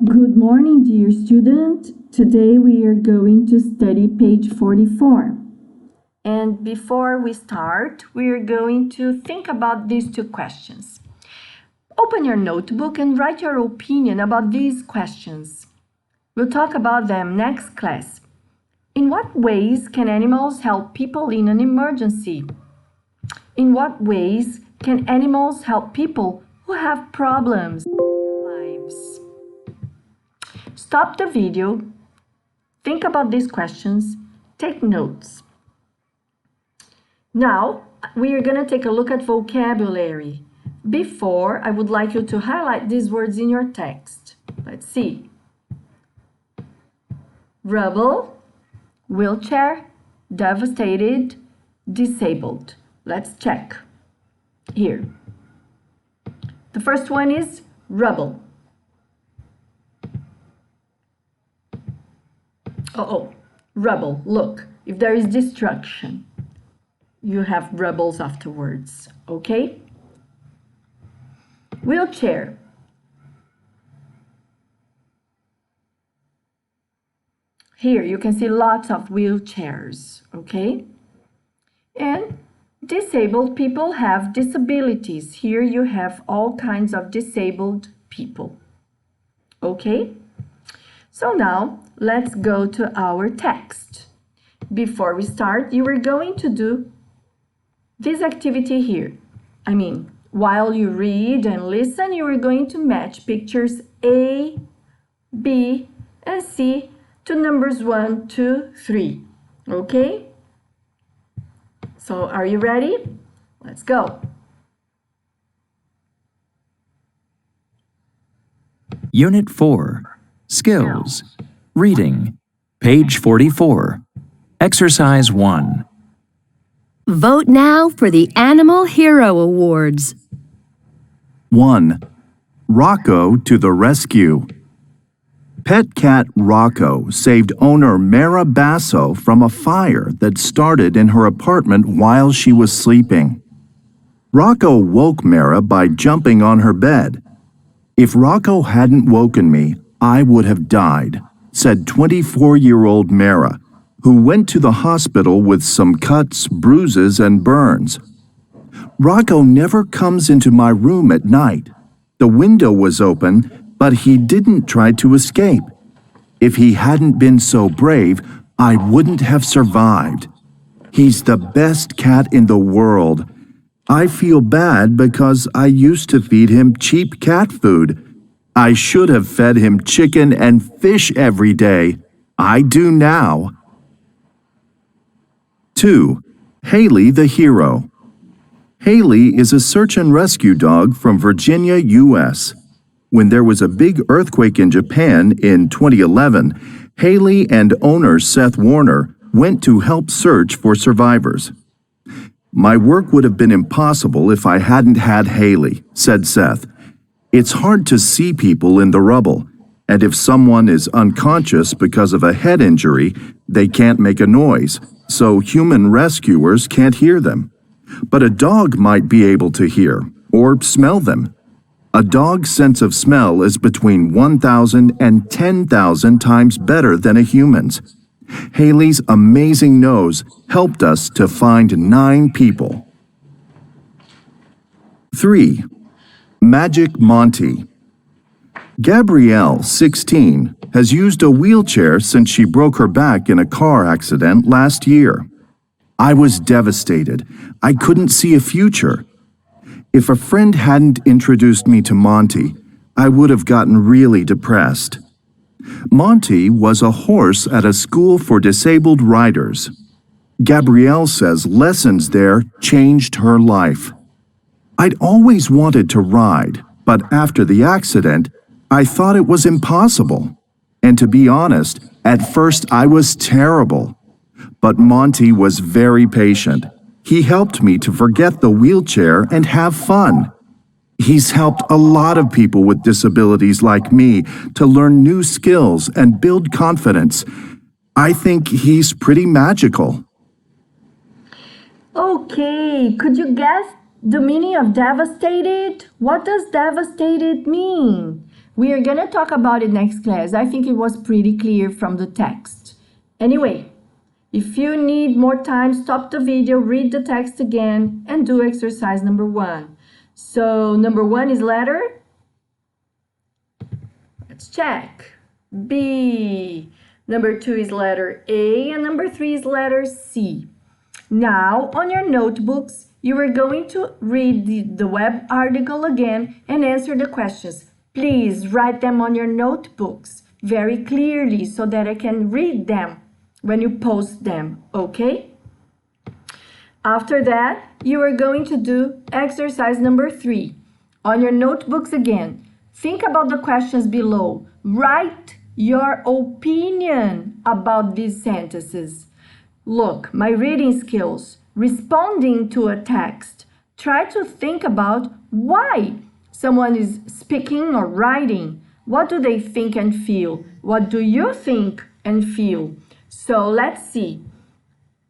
Good morning, dear student. Today we are going to study page 44. And before we start, we are going to think about these two questions. Open your notebook and write your opinion about these questions. We'll talk about them next class. In what ways can animals help people in an emergency? In what ways can animals help people who have problems in their lives? Stop the video, think about these questions, take notes. Now, we are going to take a look at vocabulary. Before, I would like you to highlight these words in your text. Let's see. Rubble, wheelchair, devastated, disabled. Let's check. Here. The first one is rubble. Rubble. Look, if there is destruction, you have rubbles afterwards, okay? Wheelchair. Here you can see lots of wheelchairs, okay? And disabled people have disabilities. Here you have all kinds of disabled people, okay? So now, let's go to our text. Before we start, you are going to do this activity here. While you read and listen, you are going to match pictures A, B, and C to numbers 1, 2, 3. Okay? So, are you ready? Let's go. Unit 4. Skills. Reading. Page 44. Exercise 1. Vote now for the Animal Hero Awards. 1. Rocco to the rescue. Pet cat Rocco saved owner Mara Basso from a fire that started in her apartment while she was sleeping. Rocco woke Mara by jumping on her bed. If Rocco hadn't woken me, I would have died, said 24-year-old Mara, who went to the hospital with some cuts, bruises, and burns. Rocco never comes into my room at night. The window was open, but he didn't try to escape. If he hadn't been so brave, I wouldn't have survived. He's the best cat in the world. I feel bad because I used to feed him cheap cat food. I should have fed him chicken and fish every day. I do now. 2. Haley the Hero. Haley is a search and rescue dog from Virginia, U.S. When there was a big earthquake in Japan in 2011, Haley and owner Seth Warner went to help search for survivors. My work would have been impossible if I hadn't had Haley, said Seth. It's hard to see people in the rubble, and if someone is unconscious because of a head injury, they can't make a noise, so human rescuers can't hear them. But a dog might be able to hear or smell them. A dog's sense of smell is between 1,000 and 10,000 times better than a human's. Haley's amazing nose helped us to find 9 people. 3. Magic Monty. Gabrielle, 16, has used a wheelchair since she broke her back in a car accident last year. I was devastated. I couldn't see a future. If a friend hadn't introduced me to Monty, I would have gotten really depressed. Monty was a horse at a school for disabled riders. Gabrielle says lessons there changed her life. I'd always wanted to ride, but after the accident, I thought it was impossible. And to be honest, at first I was terrible. But Monty was very patient. He helped me to forget the wheelchair and have fun. He's helped a lot of people with disabilities like me to learn new skills and build confidence. I think he's pretty magical. Okay, could you guess the meaning of devastated? What does devastated mean? We are going to talk about it next class. I think it was pretty clear from the text. Anyway, if you need more time, stop the video, read the text again, and do exercise number 1. So, number 1 is letter? Let's check. B. Number 2 is letter A, and number 3 is letter C. Now, on your notebooks, you are going to read the web article again and answer the questions. Please write them on your notebooks very clearly so that I can read them when you post them, okay? After that, you are going to do exercise number 3. On your notebooks again, think about the questions below. Write your opinion about these sentences. Look, my reading skills, responding to a text. Try to think about why someone is speaking or writing. What do they think and feel? What do you think and feel? So let's see.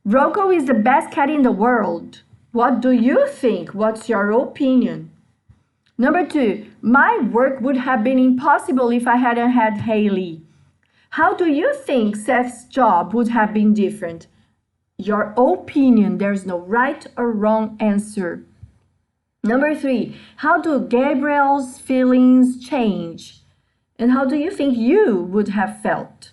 Rocco is the best cat in the world. What do you think? What's your opinion? Number 2, my work would have been impossible if I hadn't had Haley. How do you think Seth's job would have been different? Your opinion. There's no right or wrong answer. Number 3, how do Gabriel's feelings change? And how do you think you would have felt?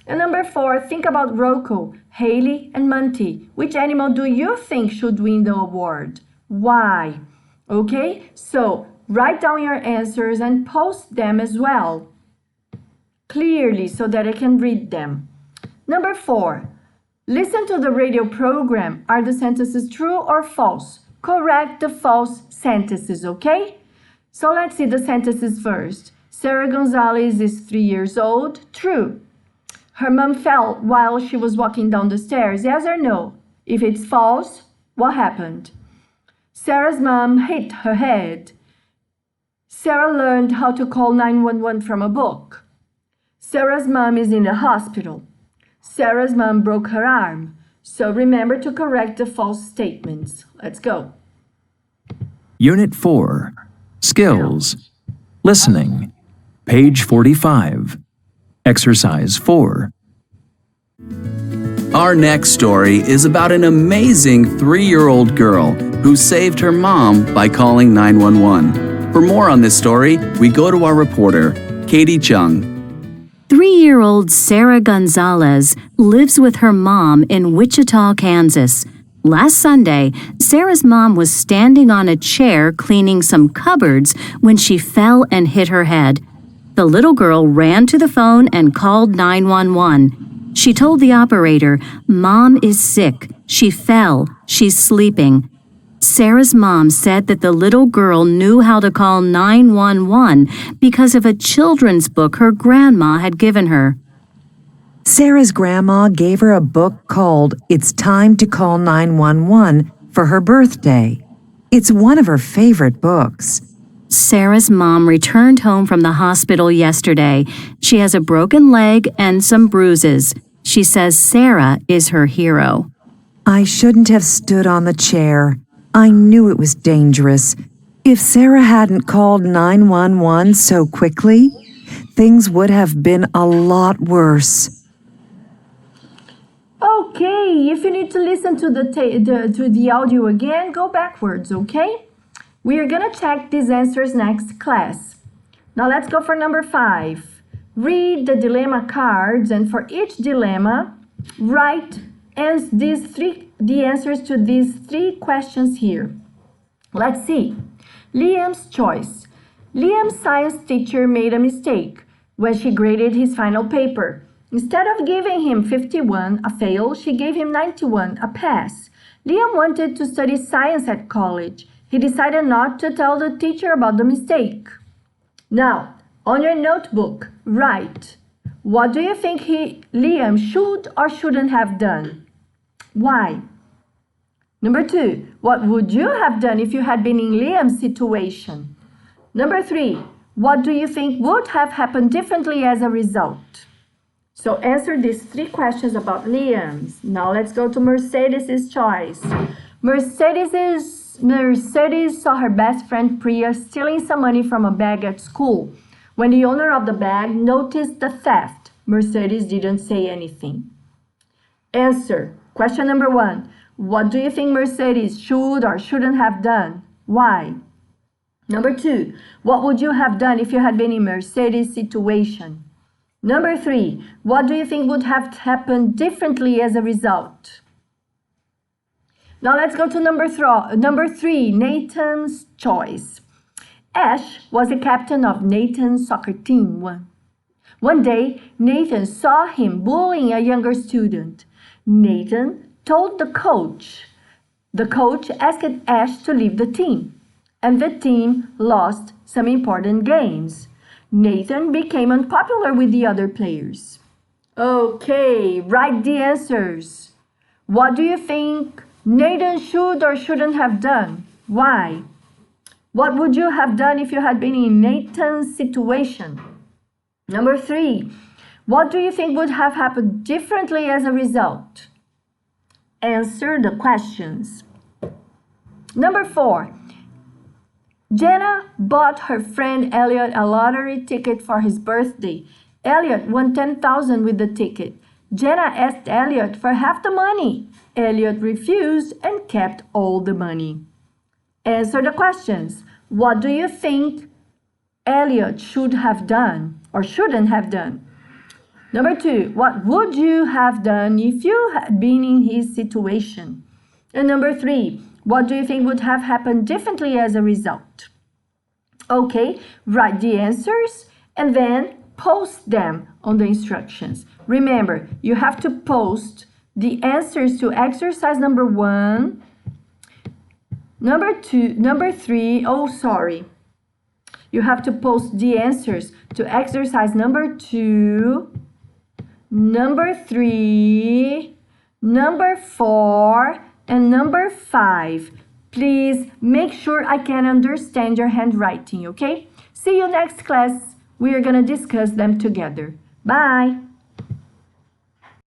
And number 4, think about Rocco, Haley, and Monty. Which animal do you think should win the award? Why? Okay, so write down your answers and post them as well, clearly so that I can read them. Number 4, listen to the radio program. Are the sentences true or false? Correct the false sentences, okay? So let's see the sentences first. Sarah Gonzalez is 3 years old. True. Her mom fell while she was walking down the stairs. Yes or no? If it's false, what happened? Sarah's mom hit her head. Sarah learned how to call 911 from a book. Sarah's mom is in the hospital. Sarah's mom broke her arm. So remember to correct the false statements. Let's go. Unit 4. Skills. Listening. Page 45. Exercise 4. Our next story is about an amazing 3-year-old girl who saved her mom by calling 911. For more on this story, we go to our reporter, Katie Chung. 3-year-old Sarah Gonzalez lives with her mom in Wichita, Kansas. Last Sunday, Sarah's mom was standing on a chair cleaning some cupboards when she fell and hit her head. The little girl ran to the phone and called 911. She told the operator, "Mom is sick. She fell. She's sleeping." Sarah's mom said that the little girl knew how to call 911 because of a children's book her grandma had given her. Sarah's grandma gave her a book called It's Time to Call 911 for her birthday. It's one of her favorite books. Sarah's mom returned home from the hospital yesterday. She has a broken leg and some bruises. She says Sarah is her hero. I shouldn't have stood on the chair. I knew it was dangerous. If Sarah hadn't called 911 so quickly, things would have been a lot worse. Okay, if you need to listen to the audio again, go backwards, okay? We are going to check these answers next class. Now let's go for number 5. Read the dilemma cards, and for each dilemma, write the answers to these 3 questions here. Let's see. Liam's choice. Liam's science teacher made a mistake when she graded his final paper. Instead of giving him 51, a fail, she gave him 91, a pass. Liam wanted to study science at college. He decided not to tell the teacher about the mistake. Now, on your notebook, write, what do you think Liam should or shouldn't have done? Why? Number 2, what would you have done if you had been in Liam's situation? Number 3, what do you think would have happened differently as a result? So answer these 3 questions about Liam's. Now let's go to Mercedes' choice. Mercedes saw her best friend Priya stealing some money from a bag at school. When the owner of the bag noticed the theft, Mercedes didn't say anything. Answer. Question number 1. What do you think Mercedes should or shouldn't have done? Why? Number 2. What would you have done if you had been in Mercedes' situation? Number 3. What do you think would have happened differently as a result? Now let's go to number 3, Nathan's choice. Ash was the captain of Nathan's soccer team. One day, Nathan saw him bullying a younger student. Nathan told the coach. The coach asked Ash to leave the team, and the team lost some important games. Nathan became unpopular with the other players. Okay, write the answers. What do you think Nathan should or shouldn't have done? Why? What would you have done if you had been in Nathan's situation? Number 3. What do you think would have happened differently as a result? Answer the questions. Number 4. Jenna bought her friend Elliot a lottery ticket for his birthday. Elliot won $10,000 with the ticket. Jenna asked Elliot for half the money. Elliot refused and kept all the money. Answer the questions. What do you think Elliot should have done or shouldn't have done? Number 2, what would you have done if you had been in his situation? And number 3, what do you think would have happened differently as a result? Okay, write the answers and then post them on the instructions. Remember, you have to post the answers to exercise number 1, number 3, you have to post the answers to exercise number 2, number 3, number 4, and number 5. Please make sure I can understand your handwriting, okay? See you next class. We are going to discuss them together. Bye!